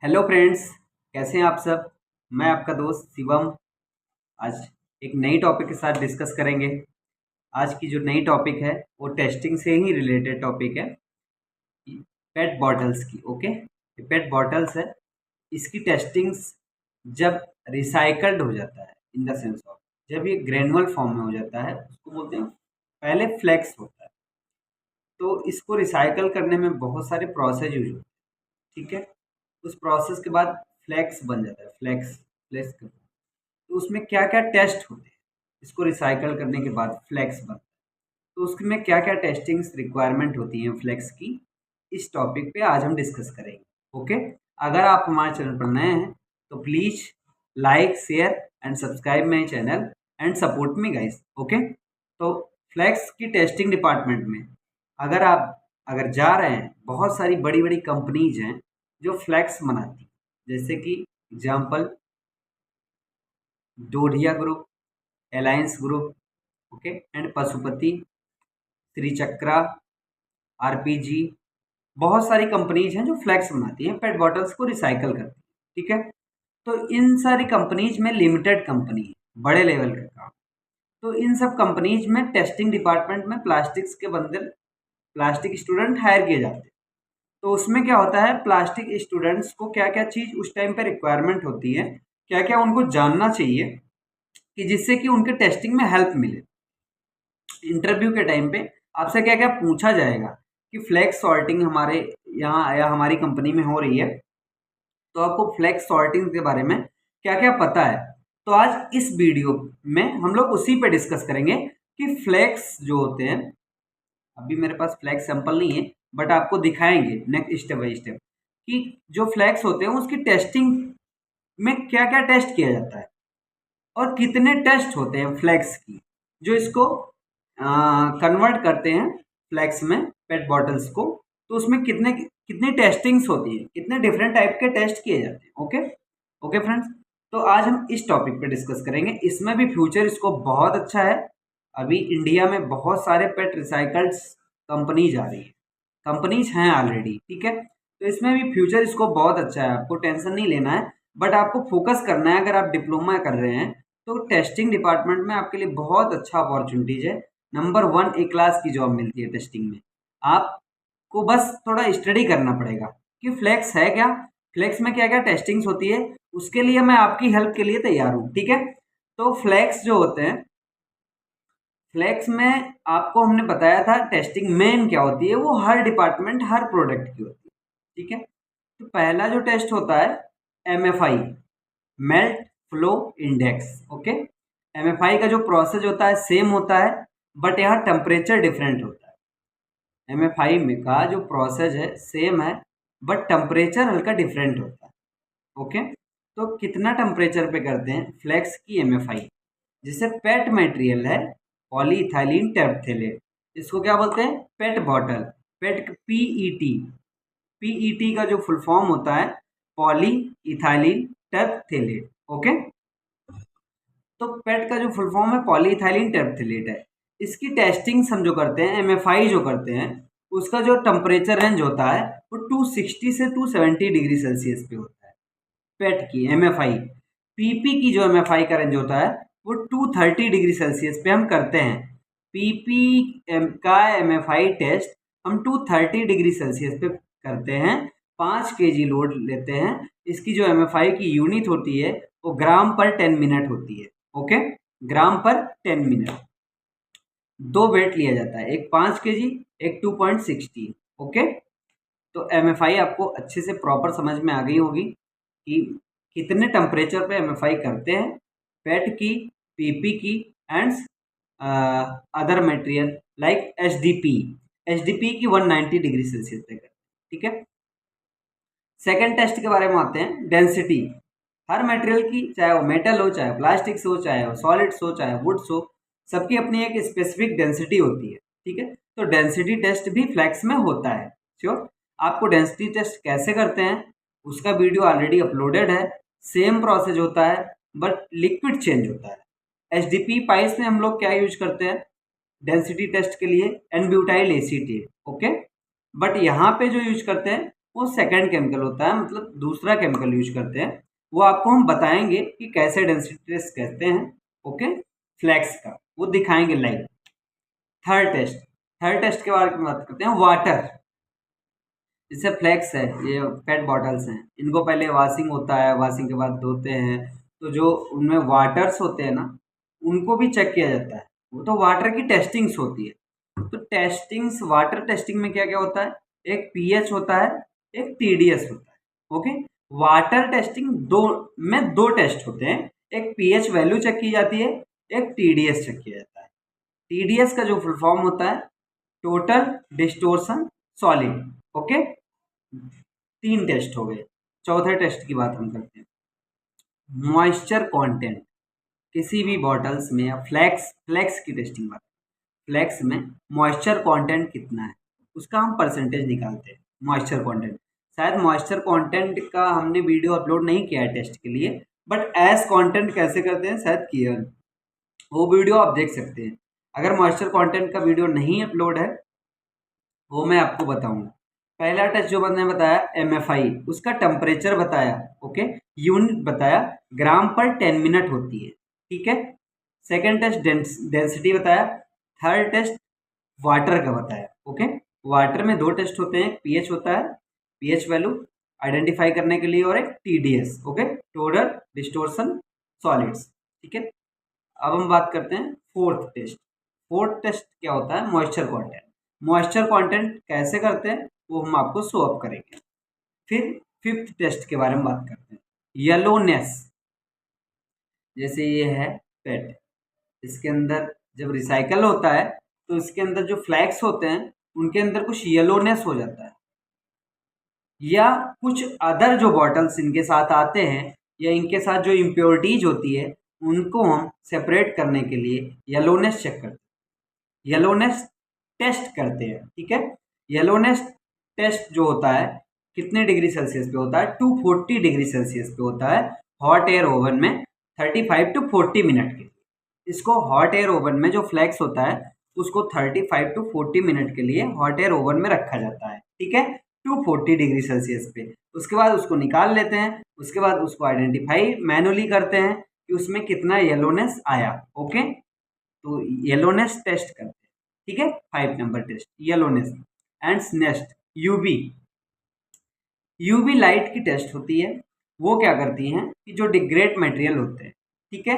Hello friends, कैसे हैं आप सब। मैं आपका दोस्त शिवम। आज एक नई टॉपिक के साथ डिस्कस करेंगे। आज की जो नई टॉपिक है वो टेस्टिंग से ही रिलेटेड टॉपिक है, पेट बॉटल्स की। ओके, ये पेट बॉटल्स है, इसकी टेस्टिंग्स जब रिसाइकल्ड हो जाता है, इन द सेंस ऑफ जब ये ग्रेनुअल फॉर्म में हो जाता है उसको बोलते हैं, पहले फ्लेक्स होता है। तो इसको रिसाइकल करने में बहुत सारे प्रोसेस यूज होते हैं। ठीक है, उस प्रोसेस के बाद फ्लेक्स बन जाता है। फ्लेक्स फ्लेक्स तो उसमें क्या क्या टेस्ट होते हैं, इसको रिसाइकल करने के बाद फ्लेक्स बनता है। तो उसमें क्या क्या टेस्टिंग्स रिक्वायरमेंट होती हैं फ्लेक्स की, इस टॉपिक पे आज हम डिस्कस करेंगे। ओके, अगर आप हमारे चैनल पर नए हैं तो please like share and subscribe my channel and support me guys. Okay, तो फ्लेक्स की टेस्टिंग डिपार्टमेंट में अगर जा रहे हैं, बहुत सारी बड़ी बड़ी कंपनीज हैं जो फ्लेक्स बनाती हैं, जैसे कि example Dodhia group, alliance group, okay, and Pashupati, Trichakra, RPG. बहुत सारी कंपनीज हैं जो फ्लेक्स बनाती हैं, पेट बॉटल्स को रिसाइकल करती हैं। ठीक है, तो इन सारी कंपनीज में लिमिटेड कंपनी है, बड़े लेवल का काम। तो इन सब कंपनीज में टेस्टिंग डिपार्टमेंट में प्लास्टिक्स के बंडल, प्लास्टिक स्टूडेंट हायर किए जाते हैं। तो उसमें क्या होता है, प्लास्टिक स्टूडेंट्स को क्या क्या चीज़ उस टाइम पे रिक्वायरमेंट होती है, क्या क्या उनको जानना चाहिए कि जिससे कि उनके टेस्टिंग में हेल्प मिले। इंटरव्यू के टाइम पे आपसे क्या क्या पूछा जाएगा कि फ्लैक्स सॉर्टिंग हमारे यहाँ या हमारी कंपनी में हो रही है, तो आपको फ्लैक्स सॉर्टिंग के बारे में क्या क्या पता है। तो आज इस वीडियो में हम लोग उसी पे डिस्कस करेंगे कि फ्लैक्स जो होते हैं, अभी मेरे पास फ्लैक्स सैंपल नहीं है बट आपको दिखाएंगे नेक्स्ट स्टेप बाई स्टेप कि जो फ्लैक्स होते हैं उसकी टेस्टिंग में क्या क्या टेस्ट किया जाता है और कितने टेस्ट होते हैं फ्लैक्स की, जो इसको कन्वर्ट करते हैं फ्लैक्स में, पेट बॉटल्स को। तो उसमें कितने कितनी टेस्टिंग्स होती है, कितने डिफरेंट टाइप के टेस्ट किए जाते हैं। ओके ओके फ्रेंड्स, तो आज हम इस टॉपिक पे डिस्कस करेंगे। इसमें भी फ्यूचर इसको बहुत अच्छा है। अभी इंडिया में बहुत सारे पेट रिसाइकल्ड कंपनीज आ रही है, कंपनीज हैं ऑलरेडी। ठीक है, तो इसमें भी फ्यूचर इसको बहुत अच्छा है, आपको टेंशन नहीं लेना है। बट आपको फोकस करना है, अगर आप डिप्लोमा कर रहे हैं तो टेस्टिंग डिपार्टमेंट में आपके लिए बहुत अच्छा अपॉर्चुनिटीज है। नंबर वन ए क्लास की जॉब मिलती है टेस्टिंग में। आपको बस थोड़ा स्टडी करना पड़ेगा कि फ्लेक्स है क्या, फ्लेक्स में क्या क्या टेस्टिंग्स होती है, उसके लिए मैं आपकी हेल्प के लिए तैयार हूँ। ठीक है, तो फ्लेक्स जो होते हैं, फ्लेक्स में आपको हमने बताया था टेस्टिंग मेन क्या होती है, वो हर डिपार्टमेंट हर प्रोडक्ट की होती है। ठीक है, तो पहला जो टेस्ट होता है MFI, melt flow index. Okay, MFI का जो प्रोसेस होता है सेम होता है, बट यहाँ टेम्परेचर डिफरेंट होता है। एमएफआई में का जो प्रोसेस है सेम है, बट टेम्परेचर हल्का डिफरेंट होता है। ओके, तो कितना टेम्परेचर पे करते हैं फ्लेक्स की एमएफआई। जैसे पेट मटेरियल है पॉलीइथाइलिन टेरेप्थेलेट, इसको क्या बोलते हैं, पेट बॉटल। पेट पीईटी, पीईटी का जो फुल फॉर्म होता है पॉली इथाइलिन टेरेप्थेलेट। ओके, तो पेट का जो फुल फॉर्म है पॉलीइथाइलिन टेरेप्थेलेट है। इसकी टेस्टिंग हम जो करते हैं, एमएफआई जो करते हैं, उसका जो टेम्परेचर रेंज होता है वो 260 से 270 डिग्री सेल्सियस पे होता है पेट की एमएफआई। पीपी की जो एमएफआई का रेंज होता है वो 230 डिग्री सेल्सियस पे हम करते हैं। पीपी का एमएफआई टेस्ट हम 230 डिग्री सेल्सियस पे करते हैं। 5 kg लोड लेते हैं। इसकी जो एमएफआई की यूनिट होती है वो ग्राम पर 10 मिनट होती है। ओके, ग्राम पर 10 मिनट। दो वेट लिया जाता है, एक 5 kg, एक 2.60। ओके, तो एमएफआई आपको अच्छे से प्रॉपर समझ में आ गई होगी कि कितने टेम्परेचर पे एमएफआई करते हैं पेट की, पीपी की and other material like HDP. HDP की 190 डिग्री सेल्सियस पे करते हैं। ठीक है, सेकेंड टेस्ट के बारे में आते हैं, डेंसिटी। हर मटेरियल की, चाहे वो मेटल हो, चाहे प्लास्टिक्स हो, चाहे वो सॉलिड्स हो, चाहे वुड्स हो, सबकी अपनी एक स्पेसिफिक डेंसिटी होती है। ठीक है, तो डेंसिटी टेस्ट भी फ्लैक्स में होता है। श्योर, आपको डेंसिटी टेस्ट कैसे करते हैं उसका वीडियो ऑलरेडी अपलोडेड है। सेम प्रोसेस होता है, बट लिक्विड चेंज होता है। एचडीपी पाइप्स में हम लोग क्या यूज करते हैं डेंसिटी टेस्ट के लिए, N butyl acetate. Okay, but यहाँ पे जो यूज करते हैं वो सेकंड केमिकल होता है, मतलब दूसरा केमिकल यूज करते हैं। वो आपको हम बताएंगे कि कैसे डेंसिटी टेस्ट कहते हैं, ओके, फ्लैक्स का वो दिखाएंगे लाइव। थर्ड टेस्ट के बारे में बात करते हैं, वाटर। जैसे फ्लैक्स है, ये पेट बॉटल्स हैं, इनको पहले वॉशिंग होता है, वॉशिंग के बाद धोते हैं, तो जो उनमें वाटर्स होते हैं ना, उनको भी चेक किया जाता है। वो तो वाटर की टेस्टिंग्स होती है। तो टेस्टिंग्स, वाटर टेस्टिंग में क्या क्या होता है, एक पीएच होता है, एक टीडीएस होता है, ओके। वाटर टेस्टिंग दो टेस्ट होते हैं, एक पीएच वैल्यू चेक की जाती है, एक टीडीएस चेक किया जाता है। टीडीएस का जो फुल फॉर्म होता है, total distortion solid, okay. 3 test हो गए। चौथे टेस्ट की बात हम करते हैं, मॉइस्चर कंटेंट। किसी भी बॉटल्स में या फ्लैक्स की टेस्टिंग बात, फ्लैक्स में मॉइस्चर कंटेंट कितना है, उसका हम परसेंटेज निकालते हैं। मॉइस्चर कंटेंट, शायद मॉइस्चर कंटेंट का हमने वीडियो अपलोड नहीं किया है टेस्ट के लिए, बट एज कंटेंट कैसे करते हैं शायद किया है, वो वीडियो आप देख सकते हैं। अगर मॉइस्चर कंटेंट का वीडियो नहीं अपलोड है, वो मैं आपको बताऊंगा। पहला टेस्ट जो मैंने बताया एमएफआई, उसका टेम्परेचर बताया, ओके, यूनिट बताया, ग्राम पर 10 मिनट होती है, ठीक है। सेकेंड टेस्ट डेंसिटी बताया। थर्ड टेस्ट वाटर का बताया, ओके। वाटर में 2 टेस्ट होते हैं, पीएच होता है, पीएच वैल्यू आइडेंटिफाई करने के लिए, और एक TDS, okay, total distortion solids, ठीक है। अब हम बात करते हैं फोर्थ टेस्ट। फोर्थ टेस्ट क्या होता है, मॉइस्चर कंटेंट। मॉइस्चर कंटेंट कैसे करते हैं वो हम आपको शो अप करेंगे। फिर फिफ्थ टेस्ट के बारे में बात करते हैं, येलोनेस। जैसे ये है पेट, इसके अंदर जब रिसाइकल होता है तो इसके अंदर जो फ्लैक्स होते हैं उनके अंदर कुछ येलोनेस हो जाता है, या कुछ अदर जो बॉटल्स इनके साथ आते हैं या इनके साथ जो इम्प्योरिटीज होती है उनको हम सेपरेट करने के लिए येलोनेस चेक करते हैं, येलोनेस टेस्ट करते हैं, ठीक है। येलोनेस टेस्ट जो होता है कितने डिग्री सेल्सियस पे होता है, 240 डिग्री सेल्सियस पे होता है, हॉट एयर ओवन में 35 टू 40 मिनट के लिए। इसको हॉट एयर ओवन में जो फ्लैक्स होता है उसको 35 टू 40 मिनट के लिए हॉट एयर ओवन में रखा जाता है, ठीक है, 240 डिग्री सेल्सियस पे। उसके बाद उसको निकाल लेते हैं, उसके बाद उसको आइडेंटिफाई मैनुअली करते हैं कि उसमें कितना येलोनेस आया, ओके। तो येलोनेस टेस्ट करते हैं, ठीक है। 5 number test yellowness. And next UV light की टेस्ट होती है। वो क्या करती हैं कि जो डिग्रेड मटेरियल होते हैं, ठीक है,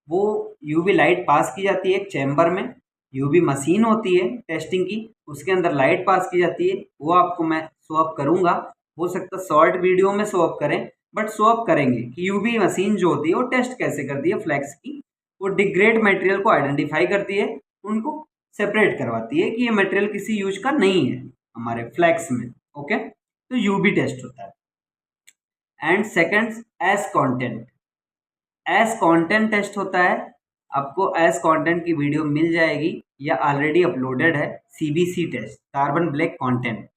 वो यूवी लाइट पास की जाती है एक चैम्बर में, यूवी मशीन होती है टेस्टिंग की, उसके अंदर लाइट पास की जाती है। वो आपको मैं शो अप करूंगा, हो सकता है शॉर्ट वीडियो में शो अप करें, बट शो अप करेंगे कि यूवी मशीन जो होती है वो टेस्ट कैसे करती है फ्लैक्स की। वो डिग्रेड मटेरियल को आइडेंटिफाई करती है, उनको सेपरेट करवाती है कि ये मटेरियल किसी यूज का नहीं है हमारे फ्लैक्स में, ओके। तो यूवी टेस्ट होता है। And second ash content, ash content test होता है। आपको एस कंटेंट की वीडियो मिल जाएगी या ऑलरेडी अपलोडेड है, CBC test, carbon black content.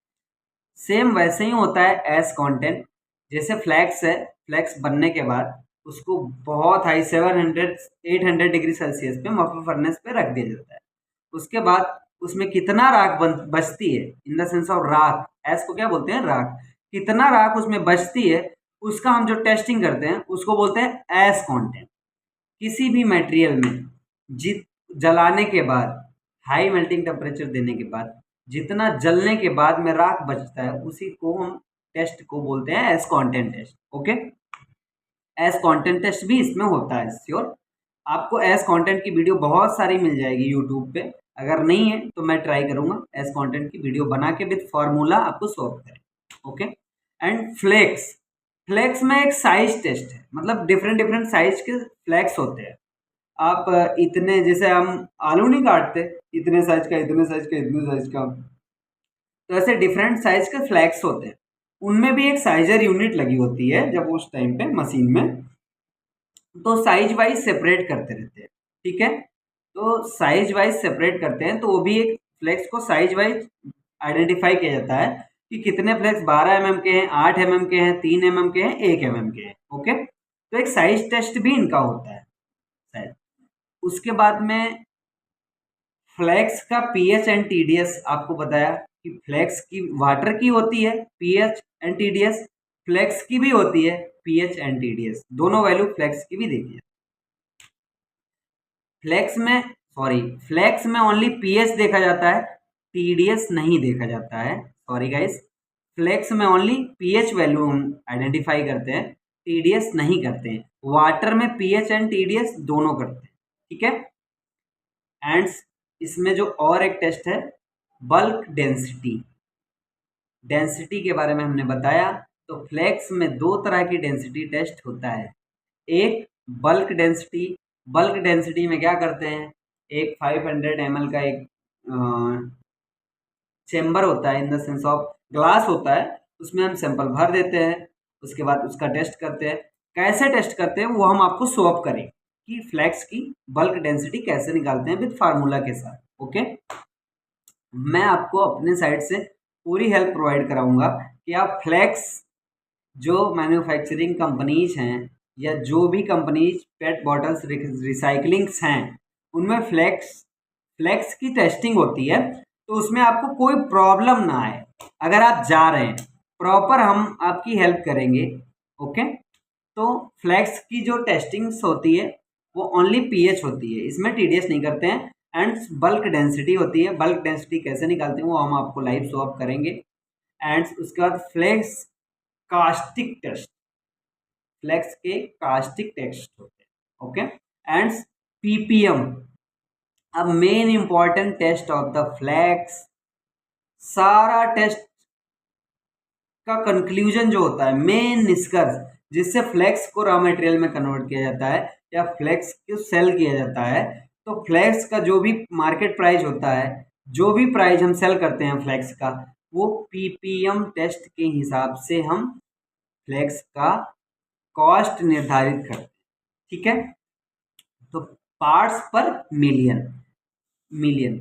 Same वैसे ही होता है एस कंटेंट, जैसे फ्लैक्स है, फ्लैक्स बनने के बाद उसको बहुत हाई 700 800 डिग्री सेल्सियस पे मफर फर्नेस पे रख दिया जाता है। उसके बाद उसमें कितना राख बचती है, इन द सेंस ऑफ राख, एस को क्या बोलते हैं, राख, कितना राख उसमें बचती है, उसका हम जो टेस्टिंग करते हैं उसको बोलते हैं एस कंटेंट। किसी भी मटेरियल में जित जलाने के बाद, हाई मेल्टिंग टेम्परेचर देने के बाद जितना जलने के बाद में राख बचता है, उसी को हम टेस्ट को बोलते हैं ash content test, okay. Ash content test भी इसमें होता है, श्योर। आपको एस कंटेंट की वीडियो बहुत सारी मिल जाएगी यूट्यूब पे, अगर नहीं है तो मैं ट्राई करूंगा एस कंटेंट की वीडियो बना के विद फार्मूला आपको सॉल्व करें, ओके। एंड फ्लेक्स, फ्लेक्स में एक साइज टेस्ट है, मतलब डिफरेंट डिफरेंट साइज के फ्लेक्स होते हैं। आप इतने, जैसे हम आलू नहीं काटते, इतने साइज का, इतने साइज का, इतने साइज का, तो ऐसे डिफरेंट साइज के फ्लैक्स होते हैं। उनमें भी एक साइजर यूनिट लगी होती है जब उस टाइम पे मशीन में, तो साइज वाइज सेपरेट करते रहते हैं, ठीक है। तो साइज वाइज सेपरेट करते हैं, तो वो भी एक फ्लैक्स को साइज वाइज आइडेंटिफाई किया जाता है कि कितने फ्लैक्स 12 mm के हैं, 8 mm के हैं, 3 mm के हैं, 1 mm के हैं, ओके। तो एक साइज टेस्ट भी इनका होता है शायद। उसके बाद में फ्लैक्स का पीएच एंड टीडीएस आपको बताया कि फ्लेक्स की वाटर की होती है पीएच एंड टीडीएस, फ्लेक्स की भी होती है पीएच एंड टीडीएस, दोनों वैल्यू फ्लेक्स की भी देखी है। फ्लेक्स में ओनली पीएच देखा जाता है, टीडीएस नहीं देखा जाता है। सॉरी गाइस, फ्लेक्स में ओनली पीएच वैल्यू हम आइडेंटिफाई करते हैं, टीडीएस नहीं करते हैं। वाटर में पीएच एंड टीडीएस दोनों करते हैं, ठीक है। एंड इसमें जो और एक टेस्ट है बल्क डेंसिटी, डेंसिटी के बारे में हमने बताया। तो फ्लेक्स में दो तरह की डेंसिटी टेस्ट होता है, एक बल्क डेंसिटी। बल्क डेंसिटी में क्या करते हैं, एक 500 ml का एक चेम्बर होता है, in the sense of glass होता है, उसमें हम सैंपल भर देते हैं, उसके बाद उसका टेस्ट करते हैं। कैसे टेस्ट करते हैं वो हम आपको शो अप करें कि फ्लेक्स की बल्क डेंसिटी कैसे निकालते हैं विद फार्मूला के साथ। ओके, मैं आपको अपने साइड से पूरी हेल्प प्रोवाइड कराऊंगा कि आप फ्लेक्स, जो मैन्युफैक्चरिंग कंपनीज हैं या जो भी कंपनीज पेट बॉटल्स रिसाइकलिंग्स हैं उनमें फ्लेक्स की टेस्टिंग होती है, तो उसमें आपको कोई प्रॉब्लम ना आए। अगर आप जा रहे हैं प्रॉपर हम आपकी हेल्प करेंगे। ओके, तो फ्लेक्स की जो टेस्टिंग्स होती है वो ओनली पीएच होती है, इसमें टीडीएस नहीं करते हैं। एंड बल्क डेंसिटी होती है, बल्क डेंसिटी कैसे निकालते हैं वो हम आपको लाइव शो अप करेंगे। एंड उसके बाद फ्लेक्स कास्टिक टेस्ट, फ्लेक्स के कास्टिक टेस्ट होते हैं। ओके, एंड पीपीएम, अब main important test of the flux. सारा टेस्ट का कंक्लूजन जो होता है, मेन निष्कर्ष जिससे फ्लेक्स को रॉ मटेरियल में कन्वर्ट किया जाता है या फ्लेक्स को सेल किया जाता है, तो फ्लेक्स का जो भी मार्केट प्राइस होता है, जो भी प्राइस हम सेल करते हैं फ्लेक्स का, वो पीपीएम टेस्ट के हिसाब से हम फ्लेक्स का कॉस्ट निर्धारित करते हैं, ठीक है। तो पार्ट्स पर मिलियन, मिलियन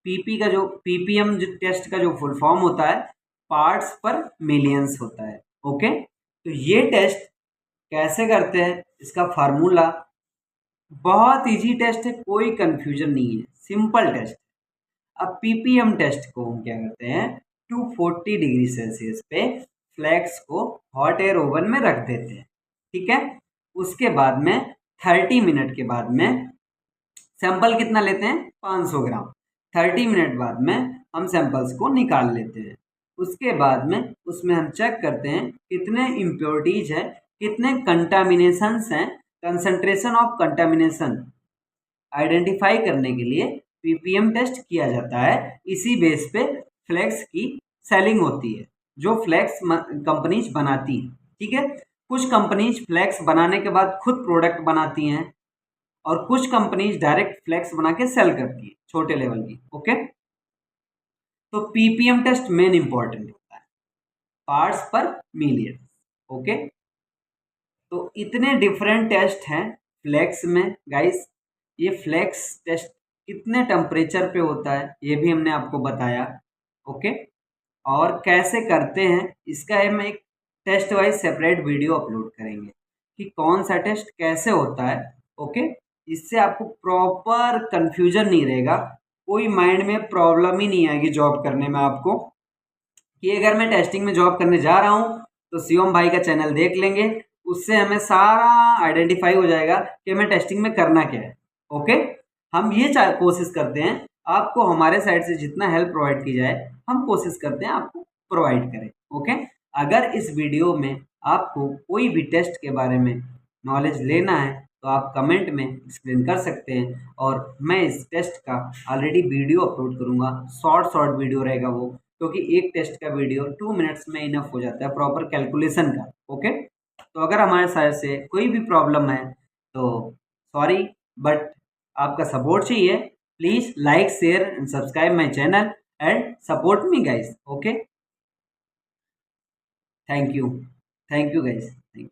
पीपी का जो पीपीएम जो टेस्ट का जो फुल फॉर्म होता है पार्ट्स पर मिलियंस होता है। ओके, तो ये टेस्ट कैसे करते हैं, इसका फार्मूला बहुत इजी टेस्ट है, कोई कंफ्यूजन नहीं है, सिंपल टेस्ट। अब पीपीएम टेस्ट को हम क्या करते हैं, 240 डिग्री सेल्सियस पे फ्लेक्स को हॉट एयर ओवन में रख देते हैं, ठीक है। उसके बाद में 30 मिनट के बाद में सैंपल कितना लेते हैं, 500 ग्राम। 30 मिनट बाद में हम सैंपल्स को निकाल लेते हैं। उसके बाद में उसमें हम चेक करते हैं कितने इम्प्योरिटीज है, कितने कंटामिनेशंस हैं, कंसंट्रेशन ऑफ कंटामिनेशन आइडेंटिफाई करने के लिए पीपीएम टेस्ट किया जाता है। इसी बेस पे फ्लेक्स की सेलिंग होती है, जो फ्लेक्स कंपनीज बनाती है, ठीक है। कुछ कंपनीज फ्लेक्स बनाने के बाद खुद प्रोडक्ट बनाती हैं और कुछ कंपनीज डायरेक्ट फ्लेक्स बना के सेल करती है छोटे लेवल की। ओके, तो पीपीएम टेस्ट मेन इंपॉर्टेंट होता है, पार्ट्स पर मिलियन। ओके, तो इतने डिफरेंट टेस्ट हैं फ्लेक्स में गाइस। ये फ्लेक्स टेस्ट कितने टेम्परेचर पे होता है ये भी हमने आपको बताया। ओके, और कैसे करते हैं इसका हम एक taste wise separate video upload करेंगे कि कौन सा टेस्ट कैसे होता है। ओके, इससे आपको प्रॉपर कंफ्यूजन नहीं रहेगा, कोई माइंड में प्रॉब्लम ही नहीं आएगी जॉब करने में आपको, कि अगर मैं टेस्टिंग में जॉब करने जा रहा हूँ तो शिवम भाई का चैनल देख लेंगे, उससे हमें सारा आइडेंटिफाई हो जाएगा कि हमें टेस्टिंग में करना क्या है। ओके, हम ये कोशिश करते हैं आपको हमारे साइड से जितना हेल्प प्रोवाइड की जाए हम कोशिश करते हैं आपको प्रोवाइड करें। ओके, अगर इस वीडियो में आपको कोई भी टेस्ट के बारे में नॉलेज लेना है तो आप कमेंट में एक्सप्लेन कर सकते हैं, और मैं इस टेस्ट का ऑलरेडी वीडियो अपलोड करूँगा। शॉर्ट वीडियो रहेगा वो, क्योंकि एक टेस्ट का वीडियो 2 मिनट्स में इनफ हो जाता है प्रॉपर कैलकुलेशन का। ओके, तो अगर हमारे साइड से कोई भी प्रॉब्लम है तो सॉरी, बट आपका सपोर्ट चाहिए। Please like share and subscribe my channel and support me guys. Okay, thank you guys, thank you.